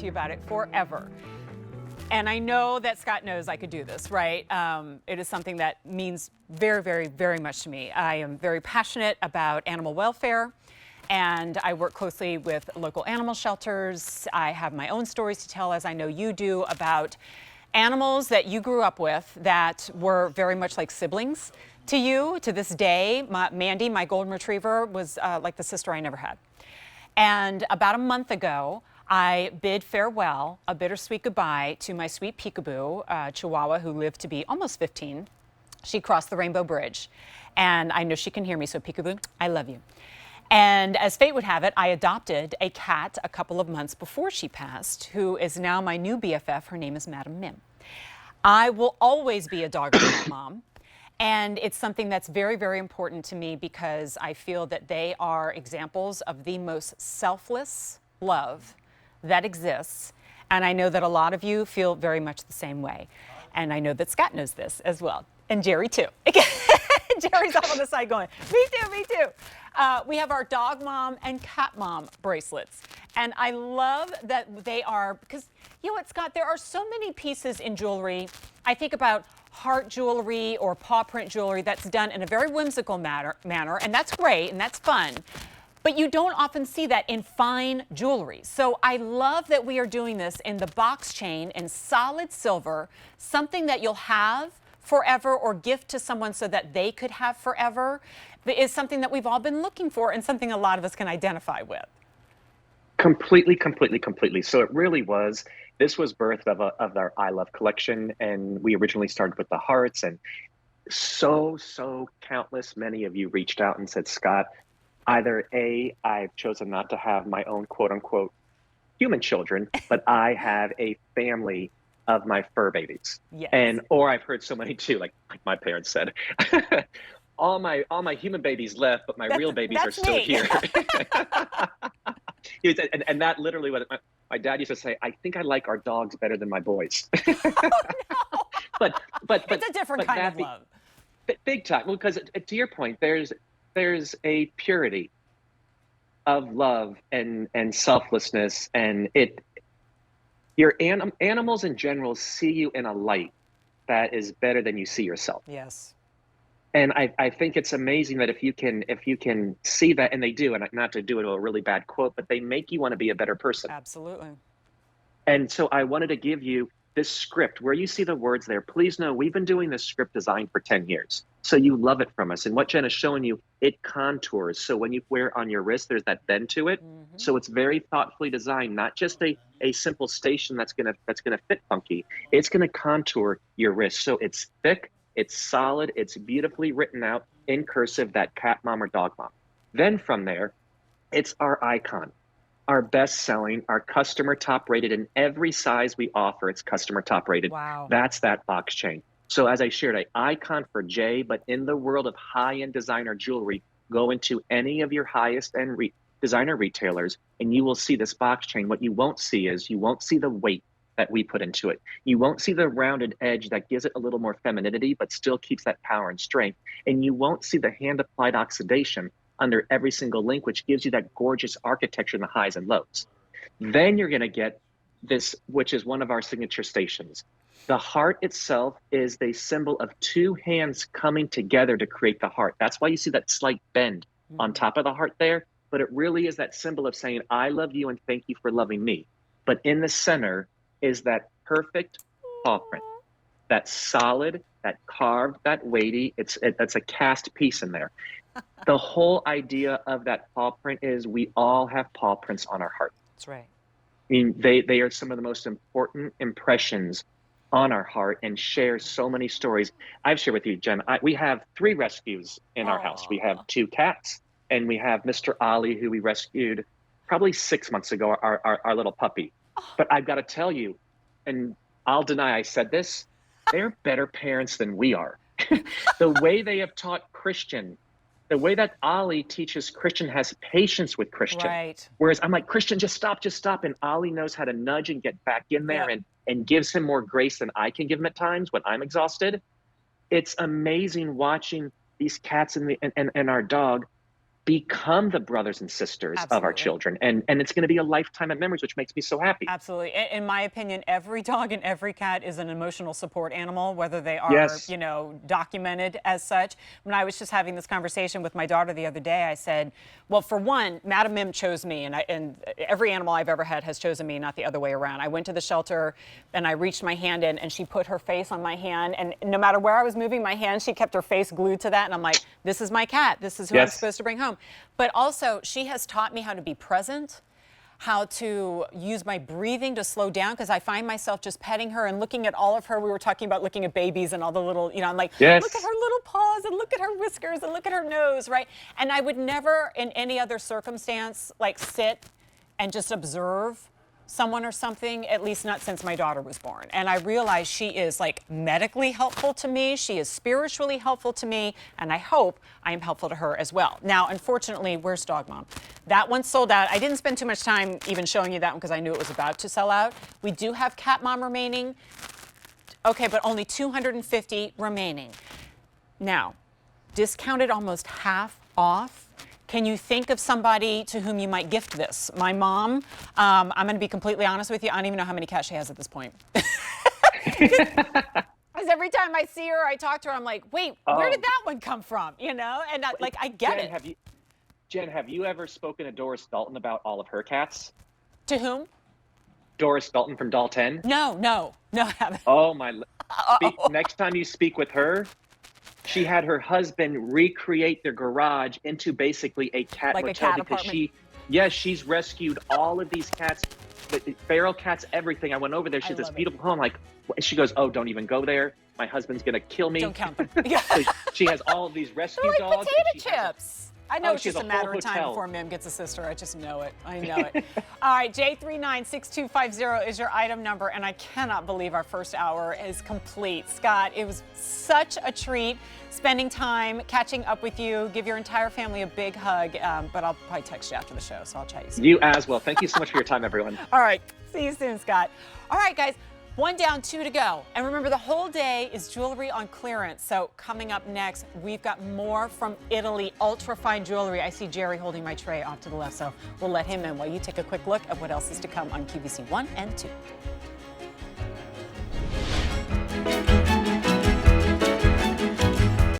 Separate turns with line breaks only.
to you about it forever. And I know that Scott knows I could do this, right? It is something that means very, very, very much to me. I am very passionate about animal welfare, and I work closely with local animal shelters. I have my own stories to tell, as I know you do, about animals that you grew up with that were very much like siblings to you. To this day, Mandy, my golden retriever, was like the sister I never had. And about a month ago, I bid farewell, a bittersweet goodbye to my sweet peekaboo, Chihuahua, who lived to be almost 15. She crossed the Rainbow Bridge. And I know she can hear me, so peekaboo, I love you. And as fate would have it, I adopted a cat a couple of months before she passed, who is now my new BFF. Her name is Madam Mim. I will always be a dog and cat mom. And it's something that's very, very important to me because I feel that they are examples of the most selfless love that exists. And I know that a lot of you feel very much the same way. And I know that Scott knows this as well. And Jerry too. Jerry's off on the side going, me too, me too. We have our dog mom and cat mom bracelets. And I love that they are, because you know what, Scott, there are so many pieces in jewelry. I think about heart jewelry or paw print jewelry that's done in a very whimsical manner, and that's great and that's fun. But you don't often see that in fine jewelry. So I love that we are doing this in the box chain in solid silver, something that you'll have forever or gift to someone so that they could have forever, is something that we've all been looking for and something a lot of us can identify with.
Completely. So it really was, this was birth of our I Love collection. And we originally started with the hearts, and so countless many of you reached out and said, Scott, either A, I've chosen not to have my own quote unquote human children, but I have a family of my fur babies.
Yes.
And, or I've heard so many too, like my parents said, all my human babies left, but my real babies are still here. And that literally what my dad used to say, I think I like our dogs better than my boys.
Oh, no.
but
it's a different kind of love.
Big time. Well, because to your point, there's a purity of love and selflessness, and your animals in general see you in a light that is better than you see yourself.
Yes.
And I think it's amazing that if you can see that, and they do, and not to do it a really bad quote, but they make you want to be a better person.
Absolutely.
And so I wanted to give you this script where you see the words there. Please know we've been doing this script design for 10 years. So you love it from us. And what Jen is showing you, it contours. So when you wear it on your wrist, there's that bend to it. Mm-hmm. So it's very thoughtfully designed, not just a simple station that's gonna fit funky. It's gonna contour your wrist. So it's thick, it's solid, it's beautifully written out in cursive, that cat mom or dog mom. Then from there, it's our icon, our best selling, our customer top rated in every size we offer. It's customer top rated.
Wow.
That's that box chain. So as I shared, an icon for Jay, but in the world of high-end designer jewelry, go into any of your highest end designer retailers and you will see this box chain. What you won't see is you won't see the weight that we put into it. You won't see the rounded edge that gives it a little more femininity, but still keeps that power and strength. And you won't see the hand-applied oxidation under every single link, which gives you that gorgeous architecture in the highs and lows. Then you're gonna get this, which is one of our signature stations. The heart itself is the symbol of two hands coming together to create the heart. That's why you see that slight bend on top of the heart there, but it really is that symbol of saying, I love you and thank you for loving me. But in the center is that perfect paw print, that solid, that carved, that weighty, it's a cast piece in there. The whole idea of that paw print is we all have paw prints on our heart.
That's right.
I mean, they are some of the most important impressions on our heart and share so many stories. I've shared with you, Jen, we have 3 rescues in our house. We have 2 cats, and we have Mr. Ollie, who we rescued probably 6 months ago, our little puppy. But I've got to tell you, and I'll deny I said this, they're better parents than we are. The way they have taught Christian, the way that Ollie teaches Christian, has patience with Christian.
Right.
Whereas I'm like, Christian, just stop. And Ollie knows how to nudge and get back in there and gives him more grace than I can give him at times when I'm exhausted. It's amazing watching these cats and our dog become the brothers and sisters of our
Absolutely.
children. And it's going to be a lifetime of memories, which makes me so happy.
Absolutely. In my opinion, every dog and every cat is an emotional support animal, whether they are,
Yes.
you know, documented as such. When I was just having this conversation with my daughter the other day, I said, well, for one, Madam Mim chose me, and every animal I've ever had has chosen me, not the other way around. I went to the shelter and I reached my hand in and she put her face on my hand, and no matter where I was moving my hand, she kept her face glued to that, and I'm like, this is my cat. This is who I'm
Yes.
supposed to bring home. But also, she has taught me how to be present, how to use my breathing to slow down, because I find myself just petting her and looking at all of her. We were talking about looking at babies and all the little, you know, I'm like,
Yes.
look at her little paws and look at her whiskers and look at her nose, right? And I would never in any other circumstance like sit and just observe someone or something, at least not since my daughter was born. And I realize she is like medically helpful to me, she is spiritually helpful to me, and I hope I am helpful to her as well. Now, unfortunately, where's Dog Mom? That one sold out. I didn't spend too much time even showing you that one because I knew it was about to sell out. We do have Cat Mom remaining. Okay, but only 250 remaining. Now, discounted almost half off. Can you think of somebody to whom you might gift this? My mom, I'm going to be completely honest with you, I don't even know how many cats she has at this point. Because every time I see her, I talk to her, I'm like, wait, where did that one come from? You know, and I get it.
Jen, have you ever spoken to Doris Dalton about all of her cats?
To whom?
Doris Dalton from Doll 10?
No, I haven't.
Oh my! Next time you speak with her, she had her husband recreate their garage into basically a cat
Like a
motel
cat
because
apartment.
she's rescued all of these cats, the feral cats, everything. I went over there. She has this
love it.
beautiful home. Like, she goes, "Oh, don't even go there. My husband's gonna kill me."
Don't count them. Yeah.
So she has all of these rescue
They're like
dogs.
potato
and she has
chips. I know
Oh,
it's
she has
just a
a whole
matter of time
hotel.
before Mim gets a sister. I just know it. I know it. All right, J396250 is your item number, and I cannot believe our first hour is complete. Scott, it was such a treat spending time, catching up with you. Give your entire family a big hug, but I'll probably text you after the show, so I'll chat you soon.
You as well. Thank you so much for your time, everyone.
All right, see you soon, Scott. All right, guys. 1 down, 2 to go. And remember, the whole day is jewelry on clearance. So coming up next, we've got more from Italy, ultra fine jewelry. I see Jerry holding my tray off to the left, so we'll let him in while you take a quick look at what else is to come on QVC 1 and 2.